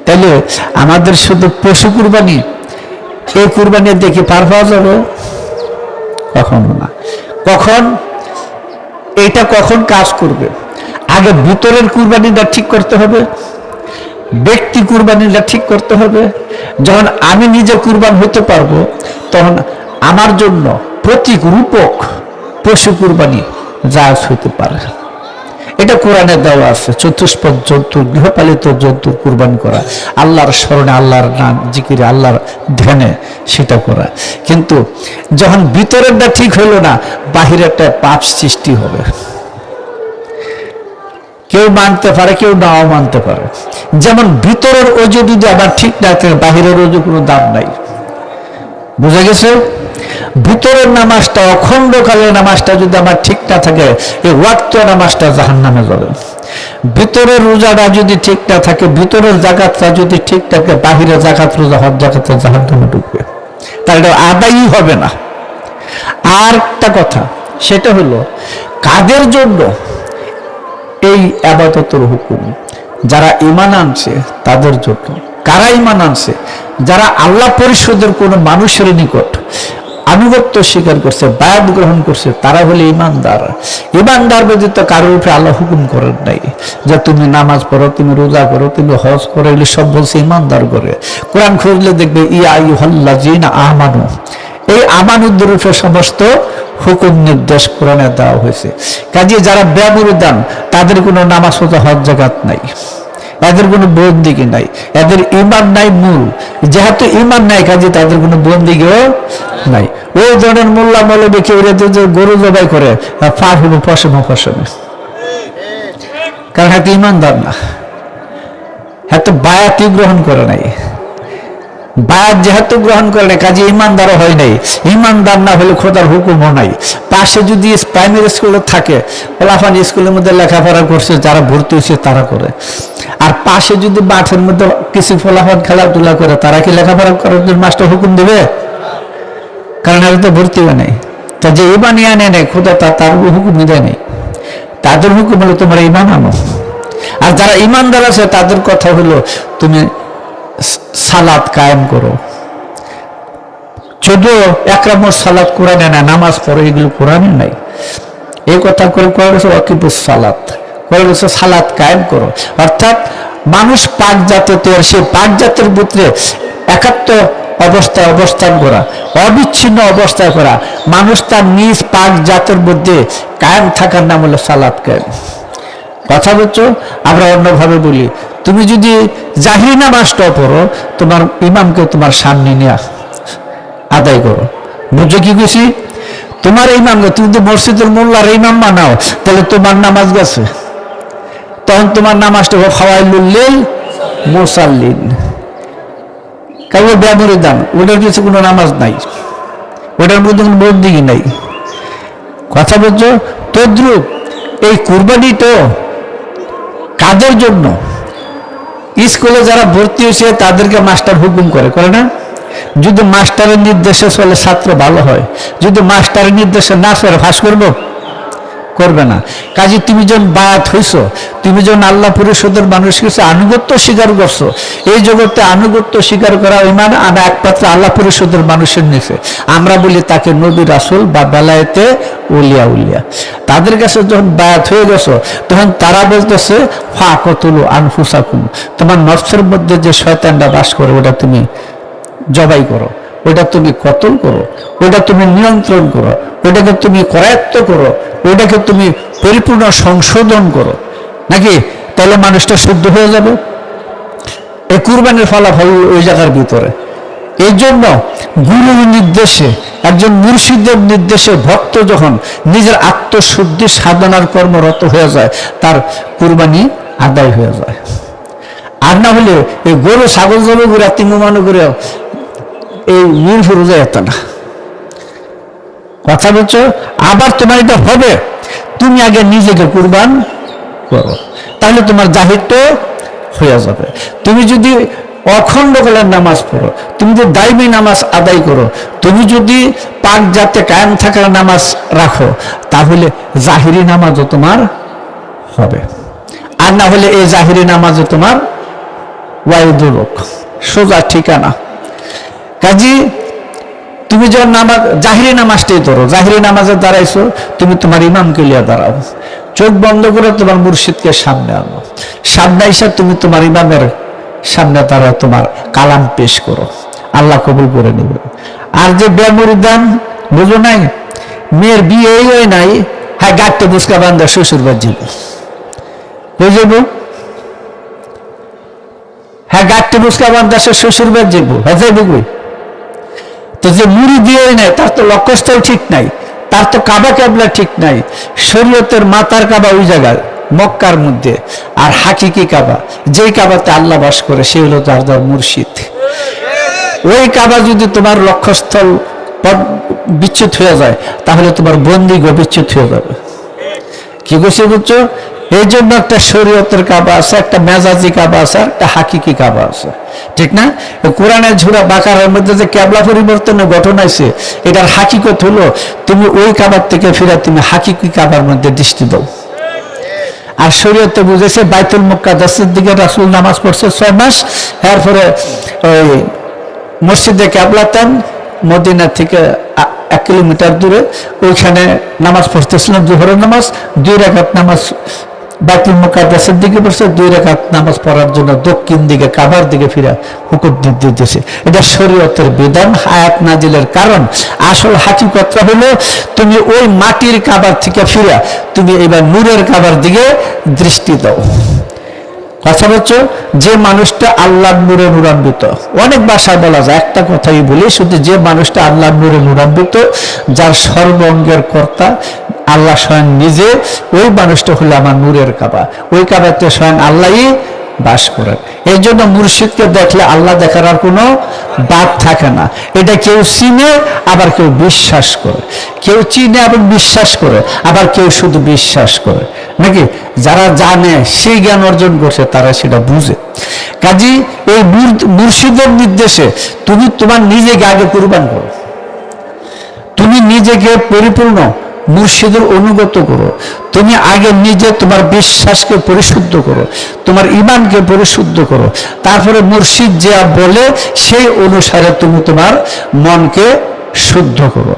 তাহলে আমাদের শুধু পশু কুরবানি, এই কুরবানি দেখে পার পাওয়া যাবে? কখনো না। কখন এটা কখন কাজ করবে? আগে ভিতরের কুরবানিটা ঠিক করতে হবে, ব্যক্তি কুরবানিটা ঠিক করতে হবে। যখন আমি নিজে কুরবান হতে পারবো, তখন আমার জন্য প্রতীক রূপক পশু কুরবানি জায়েজ হতে পারে। এটা কোরআনে দেওয়া আছে, চতুষ্পদ জন্তু, গৃহপালিত জন্তু কুরবানি করা, আল্লাহর স্মরণে, আল্লাহর নাম জিকিরে, আল্লাহর ধ্যানে সেটা করা। কিন্তু যখন ভিতরেরটা ঠিক হইল না, বাহিরে একটা পাপ সৃষ্টি হবে। কেউ মানতে পারে, কেউ নাও মানতে পারে। যেমন ভিতরের ওজু যদি আবার ঠিক না থাকে, বাহিরের ওজু কোনো দাম নাই। বুঝা গেছে? ভিতরের নামাজটা, অখণ্ডকালের নামাজটা যদি আমার ঠিক না থাকে, এই ওয়াক্ত নামাজটা জাহান্নামে যাবে। ভিতরের রোজাটা যদি ঠিক না থাকে, ভিতরের জাকাতটা যদি ঠিক থাকে, বাহিরে জাকাত, রোজা, হজ জাকাতটা জাহান্নামে ঢুকবে, তাহলে আদায়ই হবে না। আর একটা কথা, সেটা হলো কাদের জন্য এই ইবাদতের হুকুম? যারা ঈমান আনছে তাদের জন্য। কারা ঈমান আনছে? যারা আল্লাহ পরিষদের কোনো মানুষের নিকট আনুগত্য স্বীকার করছে, বায়াত গ্রহণ করছে, তারা হলে ঈমানদার। ঈমানদার ব্যতীত কারোর উপরে আল্লাহ হুকুম করেন নাই যে তুমি নামাজ পড়ো, তুমি রোজা করো, তুমি হজ করো, এগুলো সব বলছে ঈমানদার করে। কোরআন খুঁজলে দেখবে ইয়া আইয়ুহাল্লাযীনা আমানু, এই আমানুদের উপরে সমস্ত হুকুম নির্দেশ কোরআনে দেওয়া হয়েছে। কাজে যারা বেমুরদান, তাদের কোনো নামাজ, রোজা, হজ জাকাত নাই, এদের কোনো বন্দিগি নাই, এদের ঈমান নাই মূল। যেহেতু ঈমান নাই, কাজে তাদের কোনো বন্দিগিও নাই। ওই ধরনের মোল্লা মৌলবী কেউ যে গরু জবাই করে, পার হলো পশমে, কারণ হয়তো ঈমানদার না, হয়তো বায়াতই গ্রহণ করে নাই। বায়াত যেহেতু গ্রহণ করে নাই, কাজে ঈমানদারও হয় নাই। ঈমানদার না হলে খোদার হুকুমও নাই। পাশে যদি প্রাইমারি স্কুলে থাকে, ফলাফল স্কুলের মধ্যে লেখাপড়া করছে, যারা ভর্তি হয়েছে তারা করে। আর পাশে যদি মাঠের মধ্যে কিছু ফলাফল খেলাধুলা করে, তারা কি লেখাপড়া করার জন্য মাস্টার হুকুম দেবে? কারণ এরা তো ভর্তি হয় নাই। তা যে ঈমান আনে নেই, খোদা তার হুকুম দেয় নেই। তাদের হুকুম হলো তোমার ঈমান আনো। আর যারা ঈমানদার আছে, তাদের কথা হলো তুমি সালাত কায়েম করো। যদিও একরামুস সালাত কোরআনে না, নামাজ পড়ো, এগুলো কোরআনে নাই। এই কথা করে করা গেছে ওয়াকিবুস সালাত, করা গেছে সালাত কায়েম করো। অর্থাৎ মানুষ পাক জাতীয়, সেই পাক জাতের ভিতরে একাত্ম অবস্থায় অবস্থান করা, অবিচ্ছিন্ন অবস্থায় করা, মানুষ তার নিজ পাক জাতের মধ্যে কায়েম থাকার নাম হলো সালাত কায়েম। কথা বলছো? আমরা অন্যভাবে বলি, তুমি যদি জাহিরি নামাজটাও পড়ো, তোমার ইমামকে তোমার সামনে নিয়ে আদায় করো। বুঝছো কি খুশি? তোমার ইমামকে, তুমি যদি মসজিদের মোল্লার ইমাম বানাও, তাহলে তোমার নামাজ গেছে। তখন তোমার নামাজটা ফাওয়াইলুল লিল মুসাল্লিন, কারণ বেমুরদান, ওটার কিছু কোনো নামাজ নাই, ওটার মধ্যে কোনো বন্দিগি নাই। কথা বলছো? তদ্রুপ এই কুরবানি তো কাদের জন্য? স্কুলে যারা ভর্তি হয়েছে তাদেরকে মাস্টার হুকুম করে না? যদি মাস্টারের নির্দেশে চলে, ছাত্র ভালো হয়। যদি মাস্টারের নির্দেশে না চলে, ফাঁস করবে না। কাজে তুমি যখন বায়াত হইছো, তুমি যখন আল্লাহ পরিষদের মানুষ কাছে আনুগত্য স্বীকার করছো, এই জগতে আনুগত্য স্বীকার করা ঈমান আনা একমাত্র আল্লাহ পরিষদের মানুষের নিচে। আমরা বলি তাকে নবী রাসূল বা বেলায়েতে উলিয়া। তাদের কাছে যখন বায়াত হয়ে গেছো, তখন তারা বলতেছে ফাকাতুলু আনফুসাকুম, তোমার নফসের মধ্যে যে শয়তানটা বাস করে, ওটা তুমি জবাই করো, ওটা তুমি কতল করো, ওটা তুমি নিয়ন্ত্রণ করো, ওটাকে তুমি করায়ত্ত করো, ওটাকে তুমি পরিপূর্ণ সংশোধন করো, নাকি? তাহলে মানুষটা শুদ্ধ হয়ে যাবে। এই কুরবানির ফলাফল ওই জায়গার ভিতরে। এই জন্য গুরুর নির্দেশে, একজন মুর্শিদের নির্দেশে ভক্ত যখন নিজের আত্মশুদ্ধি সাধনার কর্মরত হয়ে যায়, তার কুরবানি আদায় হয়ে যায়। আর না হলে এই গরু ছাগল জবে ঘুরে, তিনমানো করে এই মূল ফিরোজা যেত না। কথা বলছো? আবার তোমার এটা হবে, তুমি আগে নিজেকে কুরবান করো, তাহলে তোমার জাহির তো হয়ে যাবে। তুমি যদি অখণ্ডকালের নামাজ পড়ো, তুমি যদি দাইমি নামাজ আদায় করো, তুমি যদি পাক জাতে কায়েম থাকার নামাজ রাখো, তাহলে জাহিরি নামাজও তোমার হবে। আর না হলে এই জাহিরি নামাজও তোমার ওয়াইদুরুক, সোজা ঠিকানা। কাজী তুমি যখন নামাজ, জাহিরি নামাজটাই ধরো, জাহিরি নামাজে দাঁড়াইছো, তুমি তোমার ইমামকে লিয়া দাঁড়াও, চোখ বন্ধ করে তোমার মুর্শিদকে সামনে আনো, সামনে এসে তুমি তোমার ইমামের সামনে তারা তোমার কালাম পেশ করো, আল্লাহ কবুল করে নেবে। আর যে বেমুরিদান, বুঝো নাই, মেয়ের বিয়ে হয় নাই, হ্যাঁ গাঁটতে বুসকা বান্ধা শ্বশুর বাড়ি যাইব, বুঝব, হ্যাঁ গাঁটতে বুসকা বান্ধা সে শ্বশুর বাড়ি যাইব, হ্যাঁ যাইব কই? তো যে মুড়ি দিয়ে নেয় তার তো লক্ষ্যস্থল ঠিক নাই, তার তো কাবা কেবলা ঠিক নাই। শরীয়তের মাতার কাবা ওই জায়গায় মক্কার মধ্যে, আর হাকিকি কাবা যেই কাবাতে আল্লাহ বাস করে সে হলো যার মুর্শিদ। ওই কাবা যদি তোমার লক্ষ্যস্থল বিচ্যুত হয়ে যায় তাহলে তোমার বন্দি বিচ্যুত হয়ে যাবে। কি করছে বুঝছো? এই জন্য একটা শরীয়তের কাবা আছে, একটা মেজাজি কাবা আছে, একটা হাকিকি কাবা আছে, ঠিক না? কোরআনের ঝুরা বাকারের মধ্যে যে কেবলা পরিবর্তনের ঘটনা আছে, এটার হাকিকত হলো তুমি ওই কাবার থেকে ফিরে তুমি হাকিকি কাবার মধ্যে দৃষ্টি দাও। আর শরীয়তে বুঝেছে বাইতুল মুকাদ্দাসের দিকে রাসূল নামাজ পড়ছে 6 মাস, এরপরে ওই মসজিদে কেবলাতান মদিনা থেকে 1 কিলোমিটার দূরে ওইখানে নামাজ পড়তেছিলাম, জোহরের নামাজ 2 রাকাত নামাজ বাইতুল মুকাদ্দাসের দিকে পড়ছে, 2 রাকাত নামাজ পড়ার জন্য দক্ষিণ দিকে কাবার দিকে ফিরা হুকুম দিতেছে। এটা শরীয়তের বিধান, আয়াত নাজিলের কারণ। আসল হাকিকতটা হলো তুমি ওই মাটির কাবার থেকে ফিরা তুমি এবার নূরের কাবার দিকে দৃষ্টি দাও। কথা বলছো, যে মানুষটা আল্লাহর নূরে নূরান্বিত, অনেক ভাষায় বলা যায়, একটা কথাই বলি শুধু, যে মানুষটা আল্লাহর নূরে নূরান্বিত, যার সর্বঙ্গের কর্তা আল্লাহ স্বয়ং নিজে, ওই মানুষটা হলো আমার নূরের কাবা। ওই কাবাতে স্বয়ং আল্লাহই বাস করেন। এই জন্য মুর্শিদকে দেখলে আল্লাহ দেখার আর কোনো বাদ থাকে না। এটা কেউ চিনে আবার কেউ বিশ্বাস করে, কেউ চিনে আবার বিশ্বাস করে, আবার কেউ শুধু বিশ্বাস করে, নাকি? যারা জানে সেই জ্ঞান অর্জন করছে তারা সেটা বুঝে। কাজী এই মুর্শিদের নির্দেশে তুমি তোমার নিজেকে আগে কুরবান করো, তুমি নিজেকে পরিপূর্ণ মুর্শিদের অনুগত করো, তুমি আগে নিজে তোমার বিশ্বাসকে পরিশুদ্ধ করো, তোমার ঈমানকে পরিশুদ্ধ করো, তারপরে মুর্শিদ যা বলে সেই অনুসারে তুমি তোমার মনকে শুদ্ধ করো।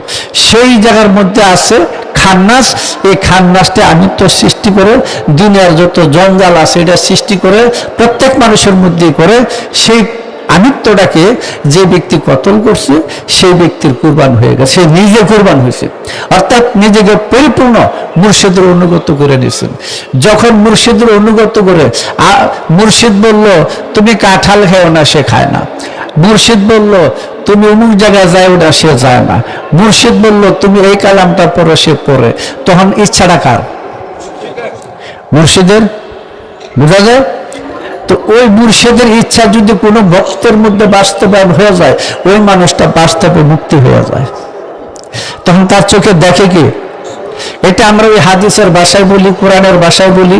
সেই জায়গার মধ্যে আছে খান্নাস, এই খান্নাসটা আমিত্ব সৃষ্টি করে দুনিয়ার যত জঞ্জাল আছে এটা সৃষ্টি করে প্রত্যেক মানুষের মধ্যে করে। সেই আমিত্বটাকে যে ব্যক্তি কতল করছে সেই ব্যক্তির কুরবান হয়ে গেছে, সে নিজে কুরবান হয়েছে, অর্থাৎ নিজেকে পরিপূর্ণ মুর্শিদের অনুগত করে নিয়েছেন। যখন মুর্শিদের অনুগত করে, মুর্শিদ বলল তুমি কাঁঠাল খেও না, সে খায় না। মুর্শিদ বলল তুমি অমুক জায়গায় যাও না, সে যায় না। মুর্শিদ বলল তুমি এই কালামটা পড়ো, সে পড়ে। তখন ইচ্ছাটা কার? মুর্শিদের। বুঝা যায়? তো ওই মুর্শিদের ইচ্ছা যদি কোনো ভক্তের মধ্যে বাস্তবায়ন হয়ে যায়, ওই মানুষটা বাস্তবে মুক্তি হয়ে যায়। তখন তার চোখে দেখে কি? এটা আমরা ওই হাদিসের ভাষায় বলি, কোরআনের ভাষায় বলি,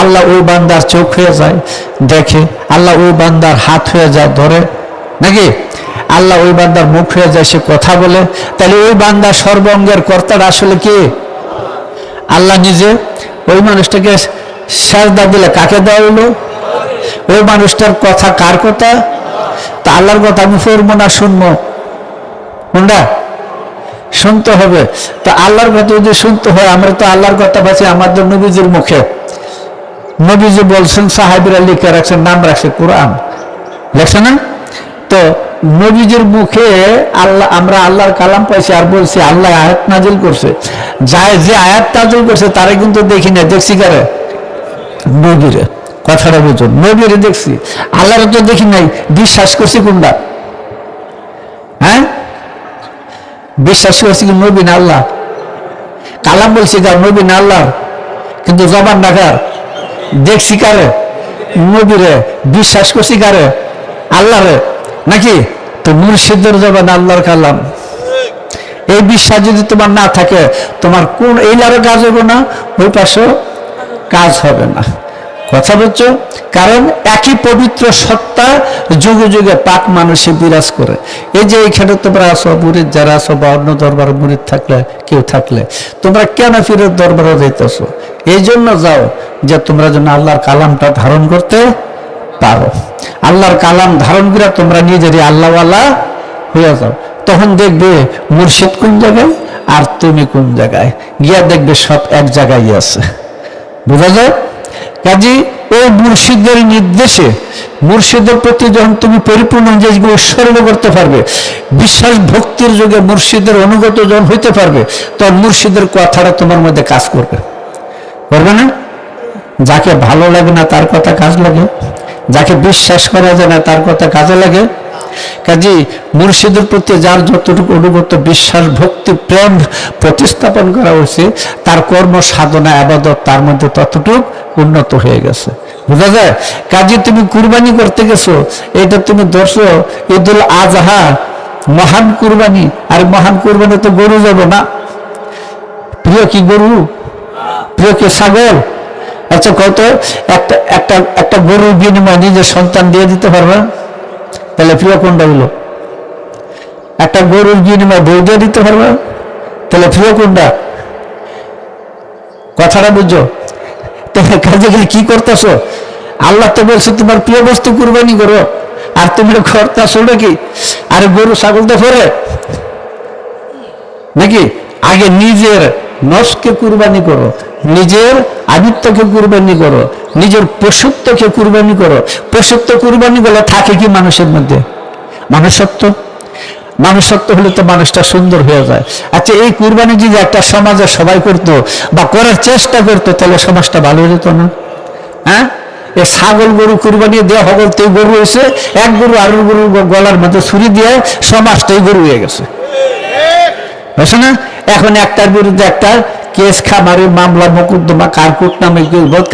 আল্লাহ ওই বান্দার চোখ হয়ে যায়, দেখে। আল্লাহ ওই বান্দার হাত হয়ে যায়, ধরে, নাকি? আল্লাহ ওই বান্দার মুখ হয়ে যায়, সে কথা বলে। তাহলে ওই বান্দার সর্বঙ্গের কর্তার আসলে কি? আল্লাহ নিজে। ওই মানুষটাকে সাজদা দিলে কাকে দেওয়া হলো? ওই মানুষটার কথা কার কথা? তা আল্লাহর কথা আমি পড়বো না শুনবো? কোনটা? শুনতে হবে। তো আল্লাহর কথা যদি শুনতে হয়, আমরা তো আল্লাহর কথা পাচ্ছি আমাদের নবীজির মুখে। নবীজি বলছেন, সাহাবীরা লিখে রাখছেন, নাম রাখছে, কোরআন লেখছে না? তো নবীজির মুখে আল্লাহ, আমরা আল্লাহর কালাম পাইছি, আর বলছি আল্লাহ আয়াত নাজিল করছে। যে আয়াত নাজিল করছে তারা কিন্তু দেখি না, দেখছি কারে? নবীরে। কথাটা বুঝুন, নবীরে দেখছি, আল্লাহর তো দেখি নাই। বিশ্বাস করছি কোনটা? হ্যাঁ, বিশ্বাস করছি কি নবী না আল্লাহ? কালাম বলছি কার? নবী না আল্লাহ? কিন্তু জবান রাখার দেখছি কারে? নবীরে। বিশ্বাস করছি কারে? আল্লাহরে, নাকি? তো মুর্শিদের জবান আল্লাহর কালাম। এই বিশ্বাস যদি তোমার না থাকে, তোমার কোন এই লারও কাজ হবে না, ওই পাশেও কাজ হবে না। কথা বলছো? কারণ একই পবিত্র সত্তা যুগে যুগে পাক মানুষে বিরাজ করে। এই যে এইখানে তোমরা আসো, মুরিদ যারা আসো, বা অন্য দরবার মুরিদ থাকলে, কেউ থাকলে, তোমরা কেন পীরের দরবারে যাইতেছো? এই জন্য যাও যে তোমরা যেন আল্লাহর কালামটা ধারণ করতে পারো, আল্লাহর কালাম ধারণ করে তোমরা নিজেরই আল্লাহওয়ালা হয়ে যাও। তখন দেখবে মুর্শিদ কোন জায়গায় আর তুমি কোন জায়গায়, গিয়া দেখবে সব এক জায়গায় আছে। বোঝা যায়? কাজী ওই মুর্শিদের নির্দেশে, মুর্শিদের প্রতি যখন তুমি পরিপূর্ণ নিজেকে উৎসর্গ করতে পারবে, বিশ্বাস ভক্তির যুগে মুর্শিদের অনুগত যখন হইতে পারবে, তখন মুর্শিদের কথাটা তোমার মধ্যে কাজ করবে, করবে না? যাকে ভালো লাগে না তার কথা কাজ লাগে, যাকে বিশ্বাস করা যায় না তার কথা কাজে লাগে। কাজী মুর্শিদের প্রতি যার যতটুকু অনুগত বিশ্বাস ভক্তি প্রেম প্রতিস্থাপন করা উচিত, তার কর্ম সাধনা আবাদত তার মধ্যে ততটুকু উন্নত হয়ে গেছে। বোঝা যায়? কাজী তুমি কুরবানি করতে গেছো, এটা তুমি ধরছো ঈদুল আজহা মহান কুরবানি, আর মহান কুরবানি তো গরু যাবে না। প্রিয় কি গরু? প্রিয় কি ছাগল? আচ্ছা কত একটা একটা একটা গরুর বিনিময়ে নিজের সন্তান দিয়ে দিতে পারবে? তাহলে প্রিয় কোনটা হলো? একটা গরুর বিনিময়ে বউ দিয়ে দিতে পারবে? তাহলে প্রিয় কোনটা? কথাটা বুঝছো? কাজে কি করতেছো? আল্লাহ তো বলছে তোমার প্রিয় বস্তু কুরবানি করো, আর তুমি করতেছো নাকি? আর গরু ছাগল তো ফেরে নাকি? আগে নিজের নফসকে কুরবানি করো, নিজের আদিত্যকে কুরবানি করো, নিজের পশুত্বকে কুরবানি করো। পশুত্ব কুরবানি বলে থাকে কি মানুষের মধ্যে? মানুষত্ব। মানুষত্ব হলে তো মানুষটা সুন্দর হয়ে যায়। আচ্ছা এই কুরবানি যদি একটা সমাজে সবাই করতো বা করার চেষ্টা করতো, তাহলে সমাজটা ভালো হয়ে যেত না? হ্যাঁ, এই ছাগল গরু কুরবানি দেওয়া হগল তো গরু হয়েছে, এক গরু আর গরু গলার মধ্যে ছুরি দিয়ে সমাজটাই গরু হয়ে গেছে, বুঝছো না? এখন একটার বিরুদ্ধে একটা কেস খামারি মামলা মোকদ্দমা কারকুট নামে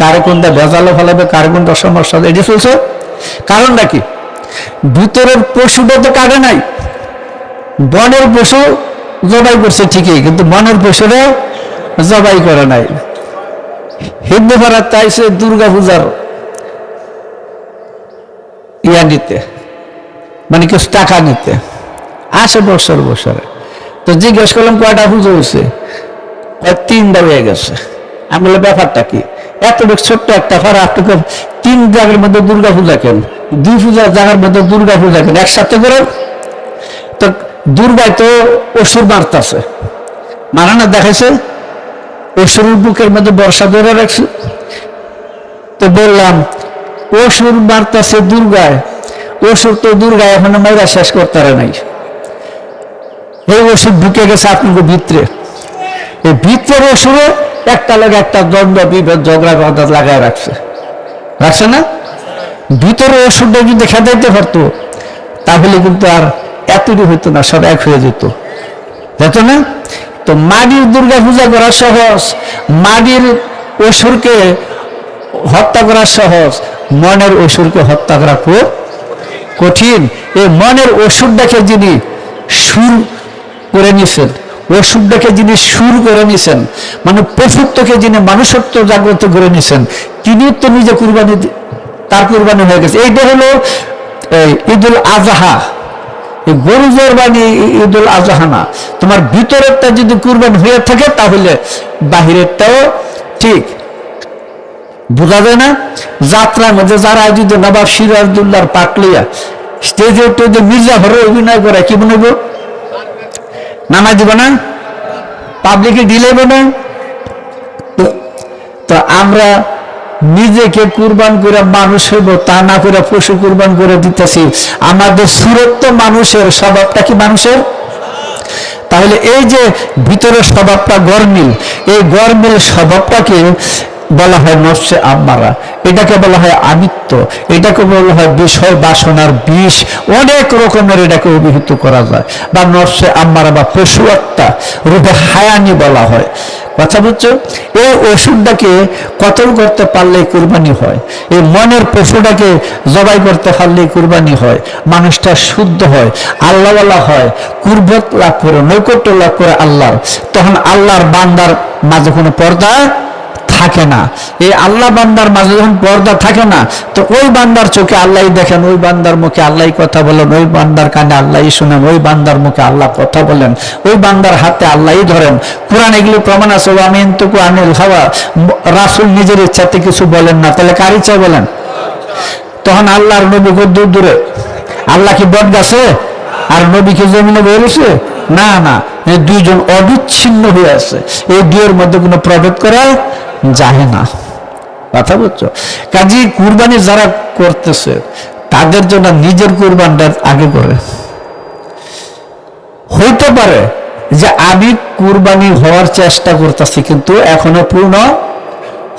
কারে কোনটা ভেজালো ফেলাবে, কারে কোনটা সমস্যা, এটা চলছে। কারণটা কি? ভিতরের পশুটা তো কাটে নাই, বনের পশু জবাই করছে ঠিকই, কিন্তু মনের পশুরে জবাই করে নাই। হিন্দু ভারত চাইছে দুর্গা পূজার ইয়া নিতে, মানে কিছু টাকা নিতে, আসে বছর বছরে। তো জিজ্ঞেস করলাম কয়টা পুজো হয়েছে? 3টা হয়ে গেছে। আমি বললাম ব্যাপারটা কি? এত ছোট্ট একটা ফারা আপনাকে 3 জায়গার মধ্যে দুর্গা পূজা কেন, 2 পূজার জায়গার মধ্যে দুর্গা পূজা কেন একসাথে করে? তো দুর্গায় তো অসুর মারতেছে, মারা না দেখাইছে, অসুরের বুকের মধ্যে বর্ষা ধরে রাখছে। তো বললাম অসুর মারতেছে দুর্গায়, অসুর তো দুর্গায় এখনো মাইরা শেষ করতে পারে নাই। এই অসুর ঢুকে গেছে আপনাকে ভিতরে, এই ভিতরের অসুরে একটা লোক একটা দ্বন্দ্ব বিভেদ ঝগড়া কথা লাগায় রাখছে, রাখছে না? ভিতরে অসুরটা যদি খেদাইতে পারতো তাহলে কিন্তু আর এতটুকু হইতো না, সব এক হয়ে যেত, যেত না? তো মাটির দুর্গা পূজা করা সহজ, মাটির অসুরকে হত্যা করা সহজ, মনের অসুরকে হত্যা করা খুব কঠিন। এই মনের অসুরটাকে যিনি সুর করে নিছেন, অসুরটাকে যিনি সুর করে নিছেন, মানে পশুত্বকে যিনি মানুষত্ব জাগ্রত করে নিছেন, তিনি তো নিজে কুরবানি, তার কুরবানি হয়ে গেছে। এইটা হলো ঈদুল আজহা। এই গরু জোরবানি ঈদুল আজহা না। তোমার ভিতরেরটা যদি কুরবানি হয়ে থাকে তাহলে বাহিরেরটাও ঠিক। বোঝা যায় না? যাত্রার মধ্যে যারা যদি নবাব সিরাজউদ্দৌলার পাটলিয়া স্টেজে উঠে যে মির্জাফরের অভিনয় করে, কি মনে হইব? নামাই দিব না, পাবলিকে দিলেব না। তো আমরা নিজেকে কুরবান করে মানুষ হইব তা না করে পশু কুরবান করে দিতেছি। আমাদের সুরত মানুষের, স্বভাবটা কি মানুষের? তাহলে এই যে ভিতরের স্বভাবটা গরমিল, এই গরমিল স্বভাবটাকে বলা হয় নফসে আম্মারা, এটাকে বলা হয় আমিত্ব, এটাকে বলা হয় বিষয় বাসনার বিষ, অনেক রকমের এটাকে অভিহিত করা যায়। বা নফসে আম্মারা বা পশু আত্মা রূপে হায়ানি বলা হয়। কথা বুঝছো? এই ওষুধটাকে কতল করতে পারলেই কুরবানি হয়, এই মনের পশুটাকে জবাই করতে পারলেই কুরবানি হয়। মানুষটা শুদ্ধ হয়, আল্লাহওয়ালা হয়, কুরবত লাভ করে, নৈকট্য লাভ করে আল্লাহর। তখন আল্লাহর বান্দার মাঝে কোনো পর্দা থাকে না। এই আল্লাহ বান্দার মাঝে যখন পর্দা থাকে না, তো ওই বান্দার চোখে আল্লাহ দেখেন, ওই বান্দার মুখে আল্লাহ কথা বলেন, ওই বান্দার কানে আল্লাহ শুনেন, ওই বান্দার মুখে আল্লাহ কথা বলেন, ওই বান্দার হাতে আল্লাহ ধরেন। কোরআন এগুলো প্রমাণ আছে। আমি এনতুকু আনিল হাওয়া, রাসূল নিজের ইচ্ছাতে কিছু বলেন না, তাহলে কার ইচ্ছা বলেন? তখন আল্লাহর নবী দূর দূরে, আল্লাহ কি বট গাছে আর নবী কি জমিনে বেরোছে? না না, এই দুইজন অবিচ্ছিন্ন হয়ে আছে, এই দুইয়ের মধ্যে কোনো প্রভেদ করা যায় না। কথা বলছো? কাজী কুরবানি যারা করতেছে তাদের জন্য নিজের কুরবানটা আগে করে। হইতে পারে যে আমি কুরবানি হওয়ার চেষ্টা করতেছি কিন্তু এখনো পূর্ণ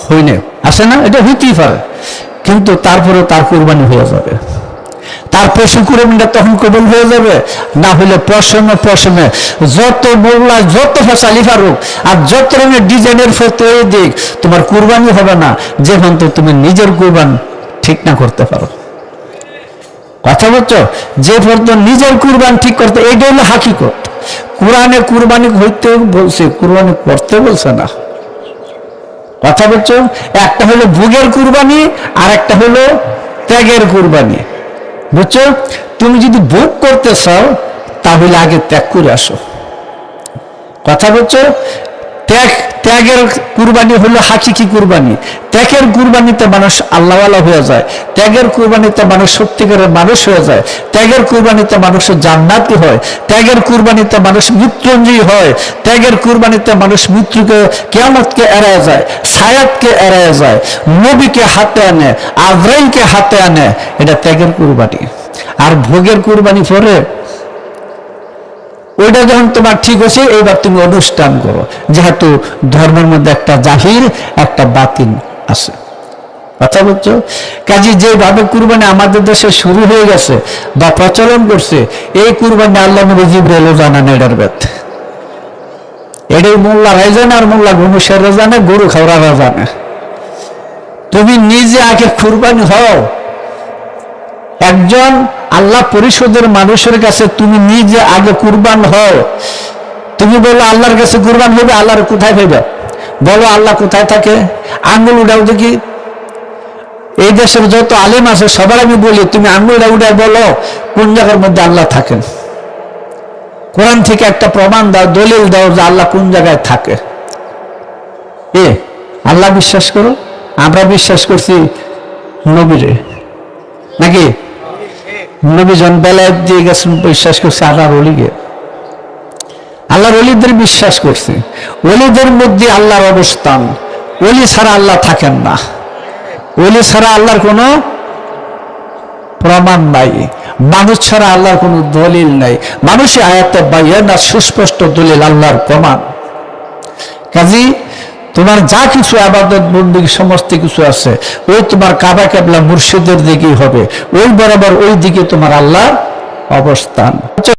হইনি, আসে না, এটা হইতেই পারে, কিন্তু তারপরে তার কুরবানি হয়ে যাবে, তার পশু কুরবানিটা তখন কবুল হয়ে যাবে। না হলে পশমে যত মোল্লা যত ফেসালি ফারুক আর যত রঙের ডিজাইনের ফটো দিক, তোমার কুরবানি হবে না যখন তো তুমি নিজের কুরবান ঠিক না করতে পারো। কথা বলছো? যে পর্যন্ত নিজের কুরবান ঠিক করতে, এইটা হলো হাকিকত। কোরআনে কুরবানি হইতে বলছে, কুরবানি করতে বলছে না। কথা বলছো? একটা হলো ভোগের কুরবানি আর একটা হলো ত্যাগের কুরবানি, বুঝছো? তুমি যদি ভোগ করতে চাও তাহলে আগে ত্যাগ করে আসো। কথা বলছো? ত্যাগের কুরবানি হলো হাকিকি কুরবানি। ত্যাগের কুরবানিতে মানুষ আল্লাহওয়ালা হয়ে যায়, ত্যাগের কুরবানিতে মানুষ সত্যিকারের মানুষ হয়ে যায়, ত্যাগের কুরবানিতে মানুষের জান্নাতি হয়, ত্যাগের কুরবানিতে মানুষ মৃত্যুঞ্জয়ী হয়, ত্যাগের কুরবানিতে মানুষ মৃত্যুকে কিয়ামতকে এড়ায় যায়, সায়াতকে এড়ায় যায়, নবীকে হাতে আনে, আজরাইলকে হাতে আনে, এটা ত্যাগের কুরবানি। আর ভোগের কুরবানি পরে ওইটা যখন তোমার ঠিক হচ্ছে, এইবার তুমি অনুষ্ঠান করো, যেহেতু ধর্মের মধ্যে একটা জাহির একটা বাতিন আছে। কথা বলছো? কাজে যেভাবে কুরবানি আমাদের দেশে শুরু হয়ে গেছে বা প্রচলন করছে, এই কুরবানি আল্লাহ নবী জিবরাইলও জানান এটার বেদ। এটাই মোল্লারাই জানে আর মোল্লা গনুষেরা জানে, গরু খাওয়ারা জানে। তুমি নিজে আগে কুরবানি হও, একজন আল্লাহ পরিষদের মানুষের কাছে তুমি নিজে আগে কুরবান হও। তুমি বলো আল্লাহর কাছে কুরবান হবে, আল্লাহর কোথায় পাইবে? বলো আল্লাহ কোথায় থাকে? আঙ্গুল উঠাও দেখি। এই দেশের যত আলেম আছে সবার আমি বলি, তুমি আঙ্গুলটা উঠায় বলো কোন জায়গার মধ্যে আল্লাহ থাকেন। কোরআন থেকে একটা প্রমাণ দাও, দলিল দাও যে আল্লাহ কোন জায়গায় থাকে। আল্লাহ বিশ্বাস করো, আমরা বিশ্বাস করছি নবীরে, নাকি? নবী জন বেলায়েত দিয়ে গেছেন, বিশ্বাস করছে আল্লাহর অলিকে, আল্লাহর অলিদের বিশ্বাস করছে। অলিদের মধ্যে আল্লাহর অবস্থান, অলি ছাড়া আল্লাহ থাকেন না, অলি ছাড়া আল্লাহর কোনো প্রমাণ নাই, মানুষ ছাড়া আল্লাহর কোনো দলিল নাই। মানুষের আয়াতে বাইয়ানা সুস্পষ্ট দলিল আল্লাহর প্রমাণ। কাজী তোমার যা কিছু ইবাদত বন্দেগী সমস্ত কিছু আছে, ওই তোমার কাবা কিবলা মুর্শিদের দিকেই হবে, ওই বরাবর ওই দিকে তোমার আল্লাহর অবস্থান।